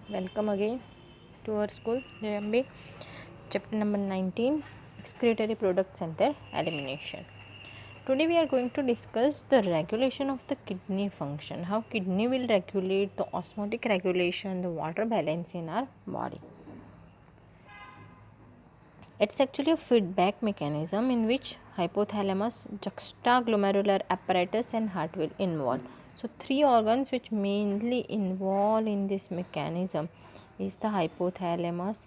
Welcome again to our school JMB, chapter number 19, excretory products and their elimination. Today we are going to discuss the regulation of the kidney function, how kidney will regulate the osmotic regulation, the water balance in our body. It's actually a feedback mechanism in which hypothalamus, juxtaglomerular apparatus and heart will involve. So three organs which mainly involve in this mechanism is the hypothalamus,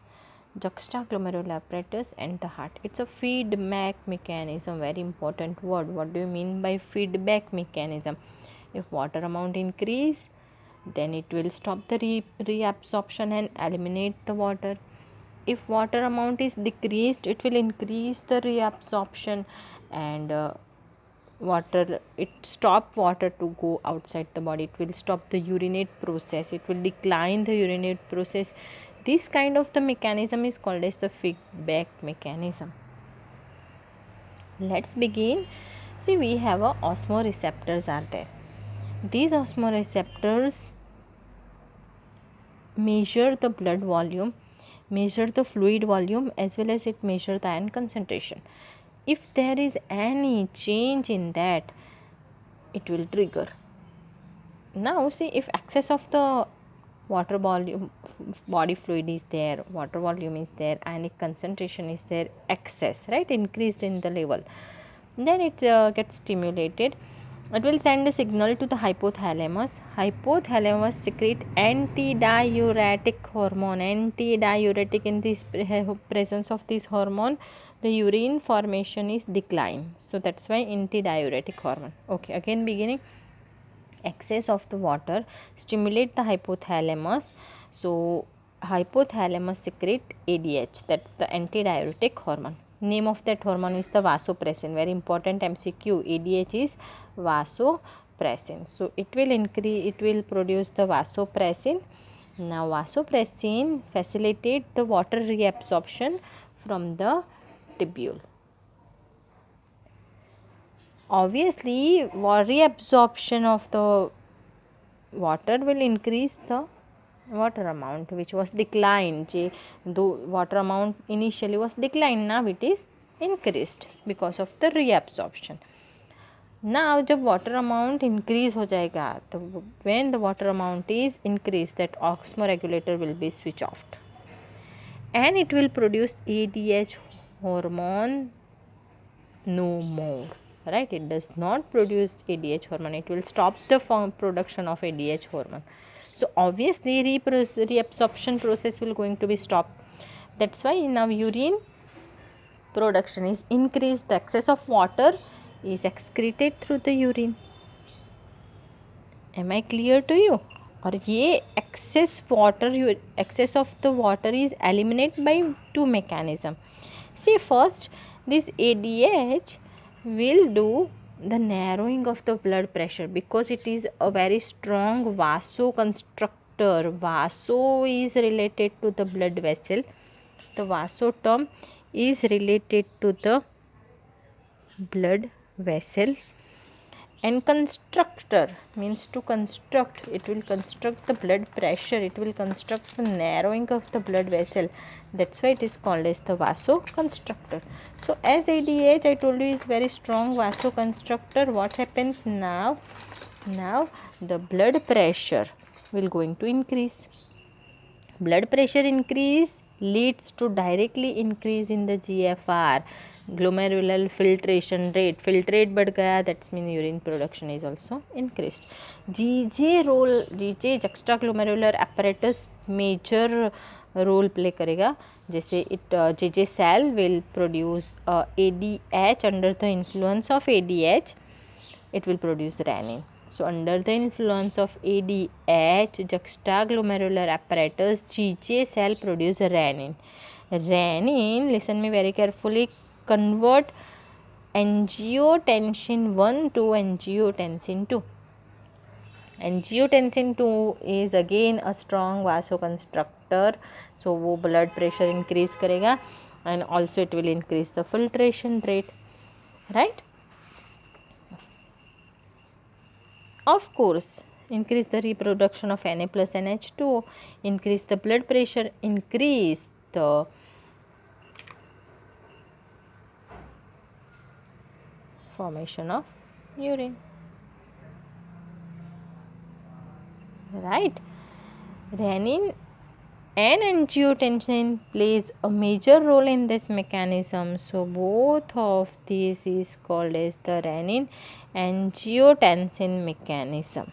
juxtaglomerular apparatus and the heart. It's a feedback mechanism, very important word. What do you mean by feedback mechanism? If water amount increase, then it will stop the reabsorption and eliminate the water. If water amount is decreased, it will increase the reabsorption and water, it stop water to go outside the body, it will stop the urinate process, it will decline the urinate process. This kind of the mechanism is called as the feedback mechanism. Let's begin. See, we have a osmoreceptors are there. These osmoreceptors measure the blood volume, measure the fluid volume, as well as it measure the ion concentration. If there is any change in that, it will trigger. Now see, if excess of the water volume, body fluid is there, water volume is there, ionic concentration is there, excess, right, increased in the level, then it gets stimulated. It will send a signal to the hypothalamus. Hypothalamus secrete antidiuretic hormone. Antidiuretic, in this presence of this hormone, the urine formation is declined. So that's why antidiuretic hormone. Okay, again beginning. Excess of the water stimulate the hypothalamus. So hypothalamus secrete ADH, that's the antidiuretic hormone. Name of that hormone is the vasopressin. Very important MCQ. ADH is vasopressin. So it will increase, it will produce the vasopressin. Now vasopressin facilitate the water reabsorption from the tubule. Obviously, reabsorption of the water will increase the water amount which was declined. Though water amount initially was declined, now it is increased because of the reabsorption. Now जब water amount increase हो जाएगा, तो when the water amount is increased, that osmoregulator will be switch off and it will produce ADH hormone no more, right? It does not produce ADH hormone, it will stop the production of ADH hormone. So obviously reabsorption process will going to be stopped. That's why now urine production is increased. The excess of water is excreted through the urine. Am I clear to you? और ये excess water, excess of the water is eliminated by two mechanism. See, first this ADH will do the narrowing of the blood pressure because it is a very strong vasoconstrictor. Vaso is related to the blood vessel. The vaso term is related to the blood vessel, and constructor means to construct. It will construct the blood pressure, it will construct the narrowing of the blood vessel. That's why it is called as the vasoconstrictor. So as ADH, I told you, is very strong vasoconstrictor, what happens now? Now the blood pressure will going to increase. Blood pressure increase leads to directly increase in the GFR, glomerular filtration rate. Filtrate बढ़ गया, that means urine production is also increased. GJ role, GJ juxtaglomerular apparatus major role play करेगा. जैसे it JJ cell will produce ADH. Under the influence of ADH, it will produce renin. So under the influence of ADH, juxtaglomerular apparatus, GJ cell produce renin. Renin, listen me very carefully, convert angiotensin 1 to angiotensin 2. Angiotensin 2 is again a strong vasoconstrictor, so वो blood pressure increase करेगा and also it will increase the filtration rate, right? Of course, increase the reproduction of Na plus NH2O, increase the blood pressure, increase the formation of urine. Right? Renin and angiotensin plays a major role in this mechanism. So both of these is called as the renin angiotensin mechanism.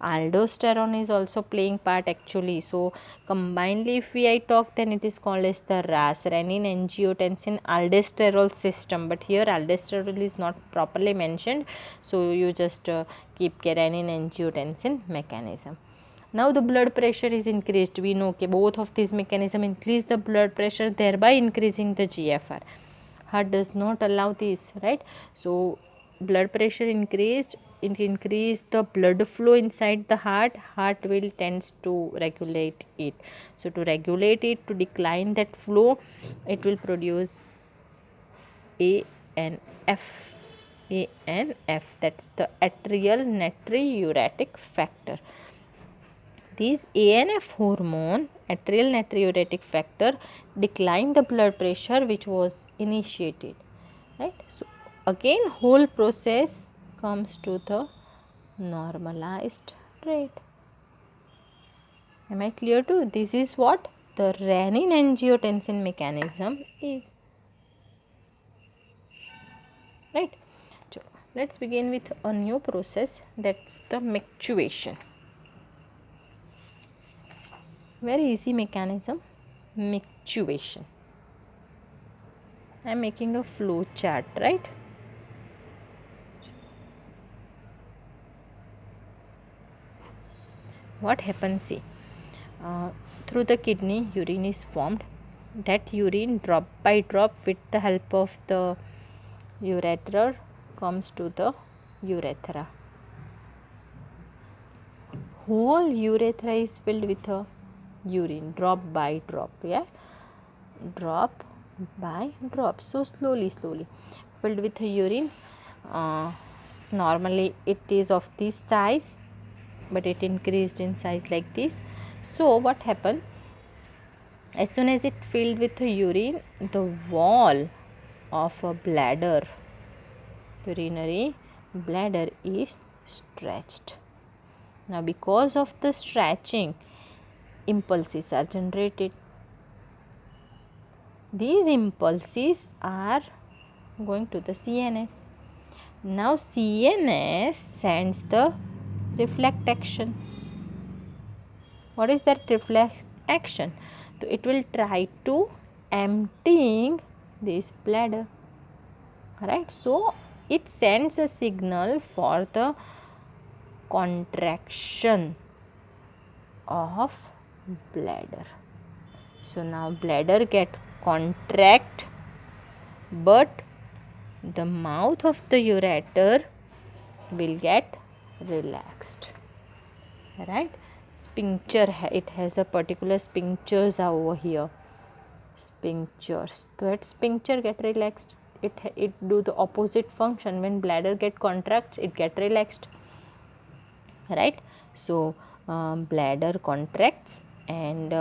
Aldosterone is also playing part actually. So combinedly if I talk, then it is called as the RAS, renin angiotensin aldosterol system. But here aldosterol is not properly mentioned. So you just keep renin angiotensin mechanism. Now the blood pressure is increased. We know okay, both of these mechanism increase the blood pressure, thereby increasing the GFR. Heart does not allow this, right? So blood pressure increased, it increase the blood flow inside the heart. Heart will tends to regulate it. So to regulate it, to decline that flow, it will produce ANF. ANF, that's the atrial natriuretic factor. These ANF hormone, atrial natriuretic factor, decline the blood pressure which was initiated. Right. So again whole process comes to the normalized rate. Am I clear to? This is what the renin angiotensin mechanism is. Right. So let's begin with a new process, that's the mictuvation. Very easy mechanism, mictuvation. I am making a flow chart, right? What happens, see, through the kidney urine is formed. That urine drop by drop with the help of the ureter comes to the urethra. Whole urethra is filled with a urine, drop by drop, yeah, drop by drop. So slowly filled with a urine. Normally it is of this size, but it increased in size like this. So what happened, as soon as it filled with a urine, the wall of a bladder, urinary bladder, is stretched. Now because of the stretching, impulses are generated. These impulses are going to the CNS. Now CNS sends the reflect action. What is that reflex action? So it will try to emptying this bladder, right? So it sends a signal for the contraction of bladder. So now bladder get contract, but the mouth of the ureter will get relaxed, right? Sphincter, it has a particular sphincters over here, sphincters. So that sphincter get relaxed, it do the opposite function. When bladder get contracts, it get relaxed, right? So bladder contracts and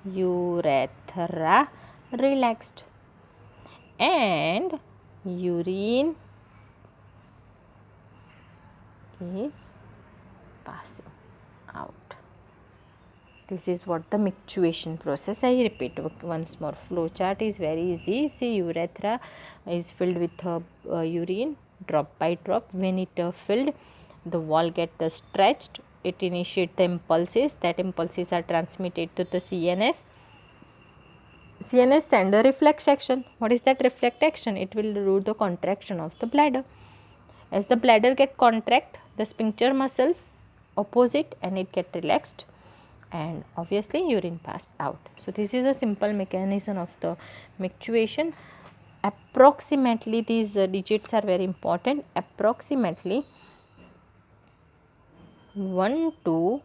urethra relaxed, and urine is passing out. This is what the mictuvation process. I repeat once more. Flow chart is very easy. See, urethra is filled with urine, drop by drop. When it filled, the wall get stretched. It initiate the impulses. That impulses are transmitted to the CNS. CNS send a reflex action. What is that reflex action? It will do the contraction of the bladder. As the bladder get contract, the sphincter muscles opposite and it get relaxed, and obviously urine pass out. So this is a simple mechanism of the mictuvation. Approximately, these digits are very important. Approximately 1 to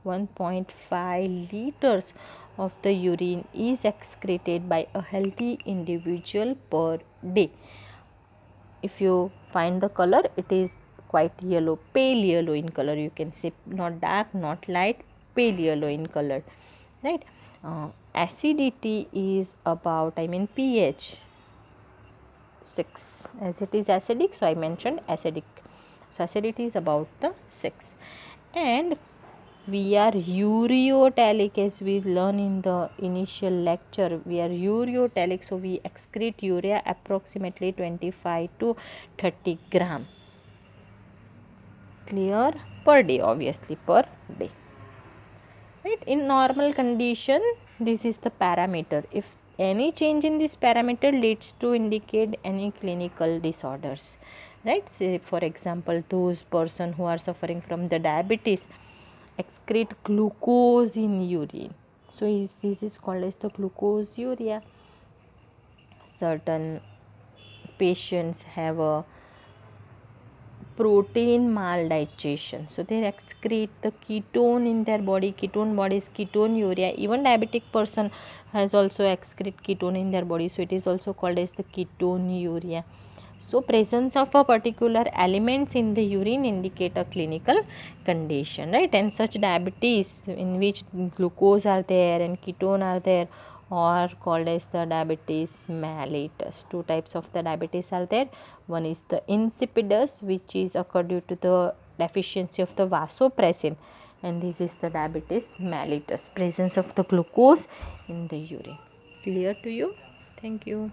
1.5 liters of the urine is excreted by a healthy individual per day. If you find the color, it is quite yellow, pale yellow in color, you can say, not dark, not light, pale yellow in color, right? Acidity is about, I mean pH 6, as it is acidic, so I mentioned acidic. So acidity is about the 6. And we are ureotelic, as we learn in the initial lecture. We are ureotelic, so we excrete urea approximately 25 to 30 gram. Clear? Per day, obviously, per day. Right? In normal condition, this is the parameter. If any change in this parameter leads to indicate any clinical disorders, right? Say for example, those person who are suffering from the diabetes excrete glucose in urine, so this is called as the glucoseuria. Certain patients have a protein maldigestion, so they excrete the ketone in their body. Ketone body is ketonuria. Even diabetic person has also excrete ketone in their body, so it is also called as the ketonuria. So presence of a particular elements in the urine indicate a clinical condition, right? And such diabetes in which glucose are there and ketone are there or called as the diabetes mellitus. Two types of the diabetes are there. One is the insipidus, which is occurred due to the deficiency of the vasopressin, and this is the diabetes mellitus, presence of the glucose in the urine. Clear to you? Thank you.